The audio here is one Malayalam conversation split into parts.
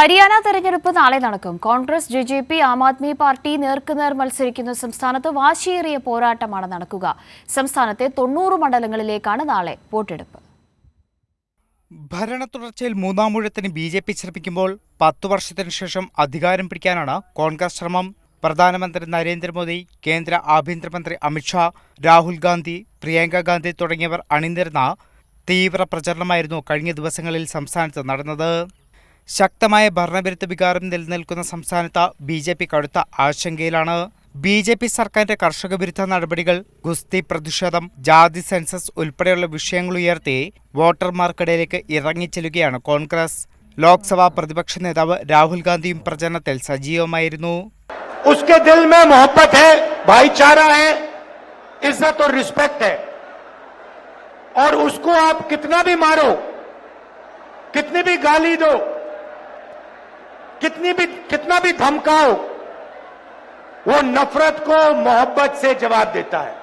ഹരിയാന തെരഞ്ഞെടുപ്പ് നാളെ നടക്കും. കോൺഗ്രസ്, ജെജെപി, ആം ആദ്മി പാർട്ടി നേർക്കുനേർ മത്സരിക്കുന്ന സംസ്ഥാനത്ത് വാശിയേറിയ പോരാട്ടമാണ് നടക്കുക. സംസ്ഥാനത്തെ 90 മണ്ഡലങ്ങളിലേക്കാണ് നാളെ വോട്ടെടുപ്പ്. ഭരണ തുടർച്ചയിൽ മൂന്നാം ഊഴത്തിന് ബി.ജെ.പി. ശ്രമിക്കുമ്പോൾ 10 വർഷത്തിനു ശേഷം അധികാരം പിടിക്കാനാണ് കോൺഗ്രസ് ശ്രമം. പ്രധാനമന്ത്രി നരേന്ദ്രമോദി, കേന്ദ്ര ആഭ്യന്തരമന്ത്രി അമിത്ഷാ, രാഹുൽ ഗാന്ധി, പ്രിയങ്ക ഗാന്ധി തുടങ്ങിയവർ അണിനിരന്ന തീവ്ര പ്രചരണമായിരുന്നു കഴിഞ്ഞ ദിവസങ്ങളിൽ സംസ്ഥാനത്ത് നടന്നത്. ശക്തമായ ഭരണവിരുദ്ധ വികാരം നിലനിൽക്കുന്ന സംസ്ഥാനത്ത് ബി.ജെ.പി. കടുത്ത ആശങ്കയിലാണ്. ബി.ജെ.പി. സർക്കാരിന്റെ കർഷക വിരുദ്ധ നടപടികൾ, ഗുസ്തി പ്രതിഷേധം, ജാതി സെൻസസ് ഉൾപ്പെടെയുള്ള വിഷയങ്ങൾ ഉയർത്തി വോട്ടർമാർക്കിടയിലേക്ക് ഇറങ്ങിച്ചെല്ലുകയാണ് കോൺഗ്രസ്. ലോക്സഭാ പ്രതിപക്ഷ നേതാവ് രാഹുൽ ഗാന്ധിയും പ്രചരണത്തിൽ സജീവമായിരുന്നു. उसके दिल में मोहब्बत है, भाईचारा है, इज्जत और रिस्पेक्ट है, और उसको आप कितना भी मारो, कितनी भी गाली दो, कितना भी धमकाओ, वो नफरत को मोहब्बत से जवाब देता है.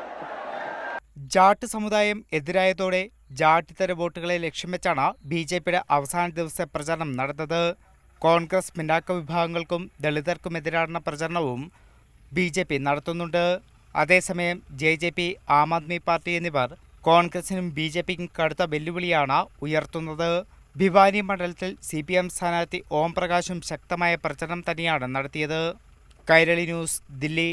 ജാട്ട് സമുദായം എതിരായതോടെ ജാട്ടിത്തര വോട്ടുകളെ ലക്ഷ്യം വെച്ചാണ് ബി.ജെ.പിയുടെ അവസാന ദിവസത്തെ പ്രചരണം നടന്നത്. കോൺഗ്രസ് പിന്നാക്ക വിഭാഗങ്ങൾക്കും ദളിതർക്കുമെതിരാன പ്രചരണവും ബി.ജെ.പി. നടത്തുന്നുണ്ട്. അതേസമയം ജെ.ജെ.പി., ആം ആദ്മി പാർട്ടി എന്നിവർ കോൺഗ്രസിനും ബി.ജെ.പിക്കും കടുത്ത വെല്ലുവിളിയാണ് ഉയർത്തുന്നത്. ഭിവാനി മണ്ഡലത്തിൽ CPM സ്ഥാനാർത്ഥി ഓം പ്രകാശും ശക്തമായ പ്രചരണം തന്നെയാണ് നടത്തിയത്. കൈരളി ന്യൂസ്, ദില്ലി.